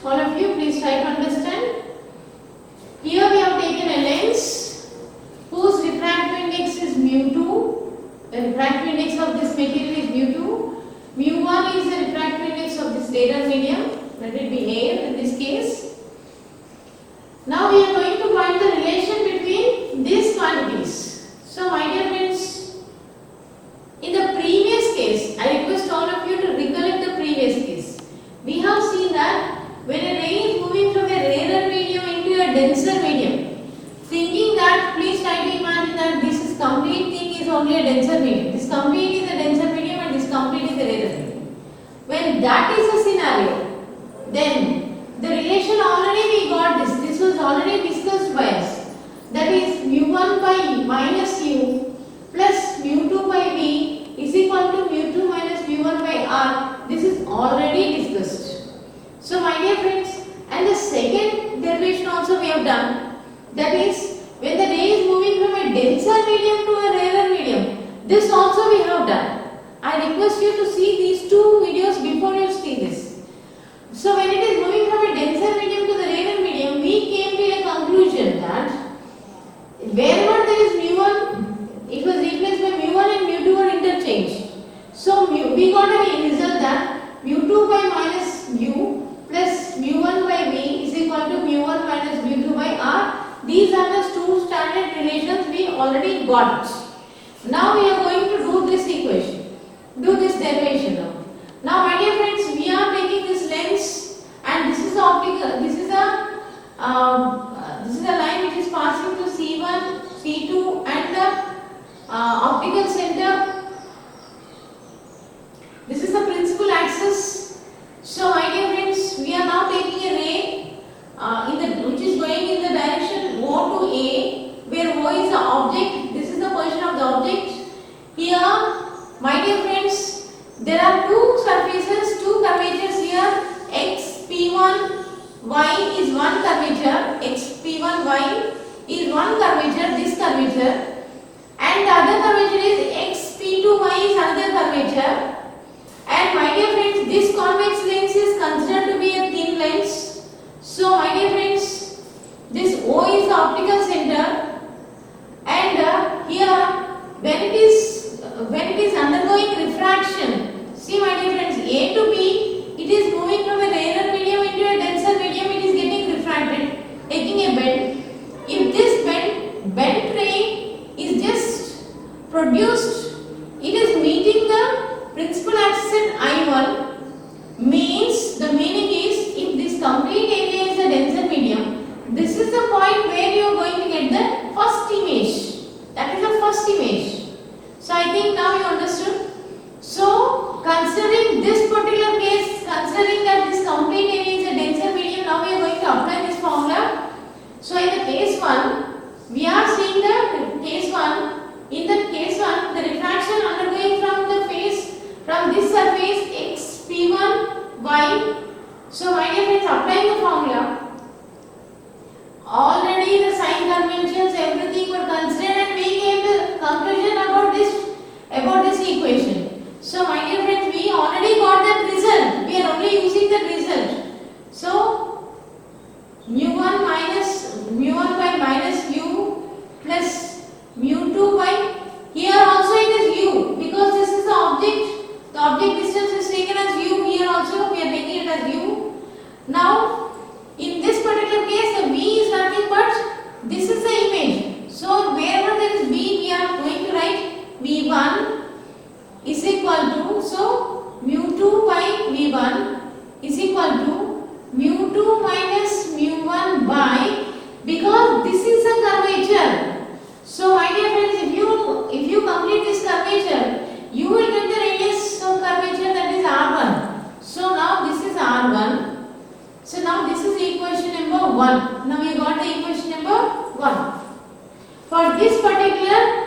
all of you, please try to understand. Here we have taken a lens whose refractive index is mu2. The refractive index of this material is mu2. Mu1 is the refractive index of this radar medium. Let it be air in this case. Now we are going to find the relation between these quantities. So my dear friends, in the previous case, I request all of you to recollect the previous case. We have seen that when a ray is moving from a rarer medium into a denser medium, thinking that, please try to imagine that this is complete thing is only a denser medium. This complete is a denser medium and this complete is a rarer medium. When that is the scenario, then the relation already we got this. This was already discussed by us. That is mu1 by minus u plus mu2 by v is equal to mu2 minus mu1 by r. This is already discussed. So my dear friends, and the second derivation also we have done. That is when the ray is moving from a denser medium to a rarer medium. This also we have done. I request you to see these two videos before you see this. So when it is moving from a denser medium to the rarer medium, we came to a conclusion that wherever there is mu1, it was replaced by mu1 and mu2 were interchanged. So we got a result that mu2 by minus u plus mu1 by v is equal to mu1 minus mu2 by r. These are the two standard relations we already got. Now we are going to do this equation, do this derivation now. Now my dear friends, we are taking this lens and this is optical. This is a line which is passing through C1, C2 and the optical center. This is the principal axis. So my dear friends, we are now taking a ray which is going in the direction O to A, where O is the object. This is the position of the object. Here, my dear friends, there are two surfaces, two curvatures here. X P1 Y is one curvature. X P1 Y is one curvature. This curvature, and the other curvature is X P2 Y is another curvature. And my dear friends, this convex lens is considered to be a thin lens. So my dear friends, this O is the optical center, and here when it is undergoing refraction, see my dear friends, A to B, it is moving from a rarer medium into a denser medium. It is getting refracted, taking a bend. If this bent ray is just produced, it is meeting the principal axis at I1, means the meaning is if this complete area is a denser medium, this is the point where you are going to get the first image. That is the first image. So I think now you understood. So considering this particular case, considering that this complete area is a denser medium, now we are going to apply this formula. So in the case 1, we are seeing the case 1. In the case 1, the refraction undergoing from the face, from this surface X P1 Y. So my dear friends, applying the formula, already the sign conventions, everything were considered, and we came to the conclusion about this equation. So my dear friends, we already got that result. We are only using that result. So mu1 by minus u plus mu2 by, here also it is u because this is the object. The object distance is taken as u. Here also we are taking it as u. Now in this particular case, the v is nothing but this is the image. So wherever there is v, we are going to write v1 is equal to, so mu2 by v1 is equal to mu2 minus mu1 by, because this is a curvature. So my dear friends, if you complete this curvature, you will get the radius of curvature, that is r1. So now this is r1. So now this is equation number 1. Now you got the equation number 1. For this particular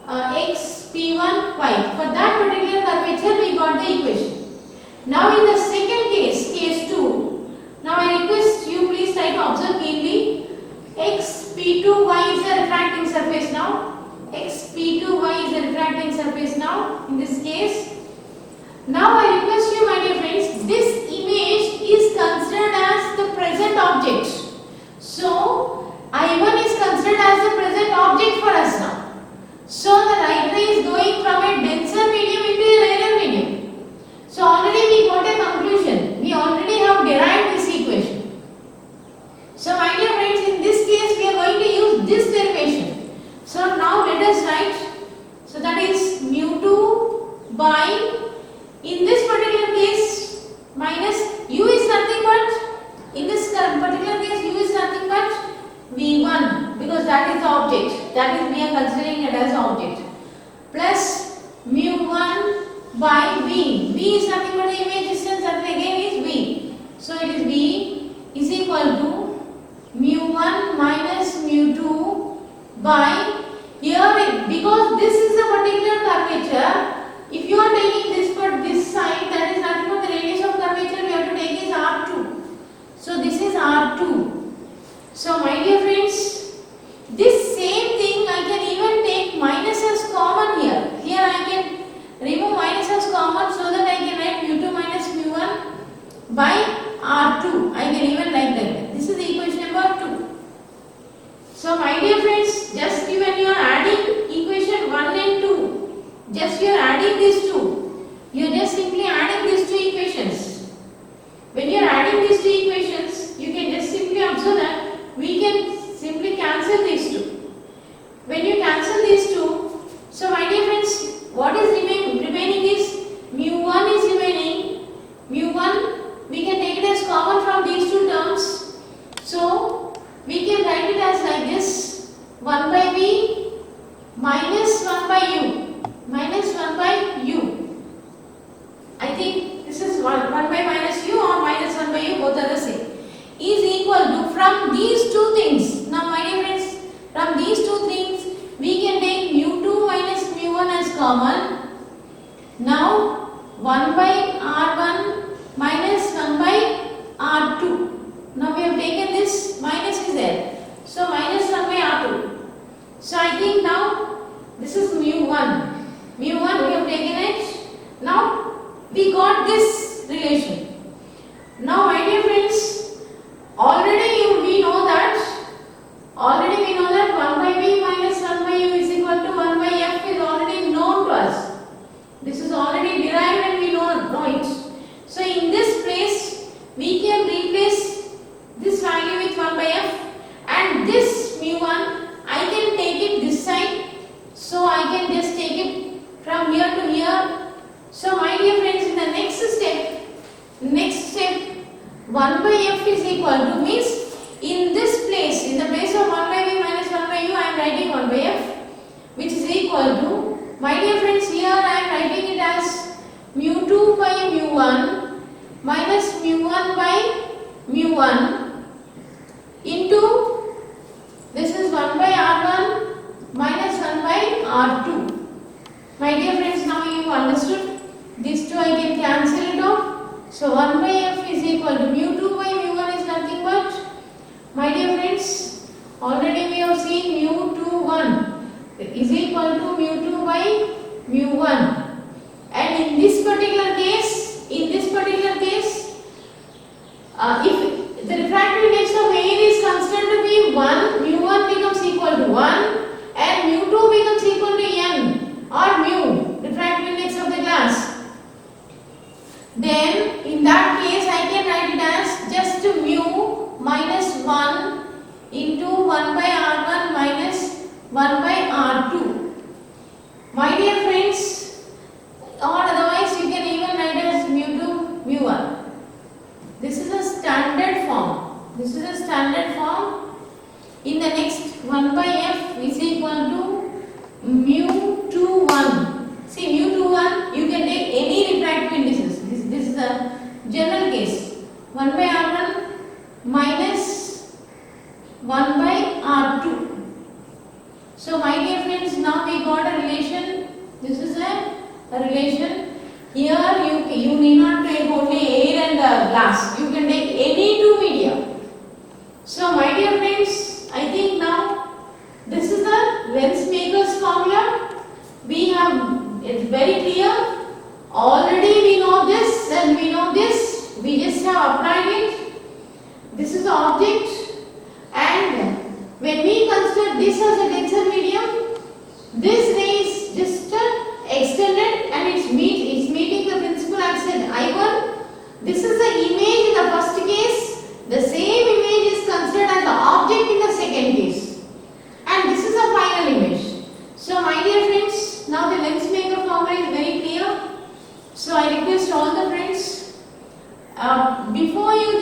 X P1 Y, for that particular curvature we got the equation. Now in the second case, case 2, now I request you please try to observe keenly. X P2 Y is a refracting surface now. X P2 Y is a refracting surface now in this case. Now I request you, my dear friends, this image is considered that is we are considering it as object, plus mu1 by v. V is nothing but the image distance, that again is v. So it is v is equal to mu1 minus mu2 by, here because this is a particular curvature, if you are taking this side, that is nothing but the radius of curvature we have to take is r2. So this is r2. So my dear friends, this same thing I can even take minus as common here. Here I can remove minus as common so that I can write mu2 minus mu1 by r2. I can even write that. This is equation number 2. So my dear friends, just when you are adding equation 1 and 2, just you are adding these two. You are just simply adding these two equations. When you are adding these two equations, you can just simply observe that we can simply cancel these two. When you cancel these two, so my dear friends, what is remaining is mu1 is remaining. Mu1 we can take it as common from these two terms. So we can write it as like this: 1 by v minus 1 by u. Minus 1 by u. I think this is 1 by minus u or minus 1 by u, both are the same. Is equal to, from these two things. Now my dear friends, from these two things we can take mu2 minus mu1 as common. Now 1 by r1 minus 1 by r2. Now we have taken this, minus is there. So minus 1 by r2. So I think now this is mu1. Mu1 we have taken it. Now we got this relation. Now my dear friends, already we know that 1 by v minus 1 by u is equal to 1 by f is already known to us. This is already derived and we know it. So in this place we can replace this value with 1 by f, and this mu1 I can take it this side. So I can just take it from here to here. So my dear friends, in the next step 1 by f is equal to, means in this place, in the place of 1 by v minus 1 by u, I am writing 1 by f, which is equal to, my dear friends, here I am writing it as mu2 by mu1 minus mu1 by mu1 into, this is 1 by r1 minus 1 by r2. My dear friends, now you understood. These two I can cancel it off. So 1 by f is equal to mu2 by mu1 is nothing but, my dear friends, already we have seen mu21 is equal to mu2 by mu1. And in this particular case, if the refractive index of air is considered to be 1, mu1 becomes equal to 1 and mu2 becomes equal to n or mu, refractive index of the glass. Then in that case I can write it as just mu minus 1 into 1 by r1 minus 1 by r2. My dear friends, or otherwise you can even write as mu2 mu1. This is a standard form. In the next, 1 by f is equal to mu21. See, mu21 you can take any refractive indices. This is a general case. 1 by r1 minus 1 by r2. So my dear friends, now we got a relation. This is a relation. Here you need not take only air and glass. You can take any two media. So my dear friends, I think now this is the lens maker's formula. We have, it's very clear. Already we know this and we know this. We just have applied it. This is the object, and when we consider this as a denser medium, this ray is just extended and it's meeting the principal axis at I1. This is the image in the first case. The same image is considered as the object in the second case. And this is a final image. So my dear friends, now the lens maker formula is very clear. So I request all the friends, before you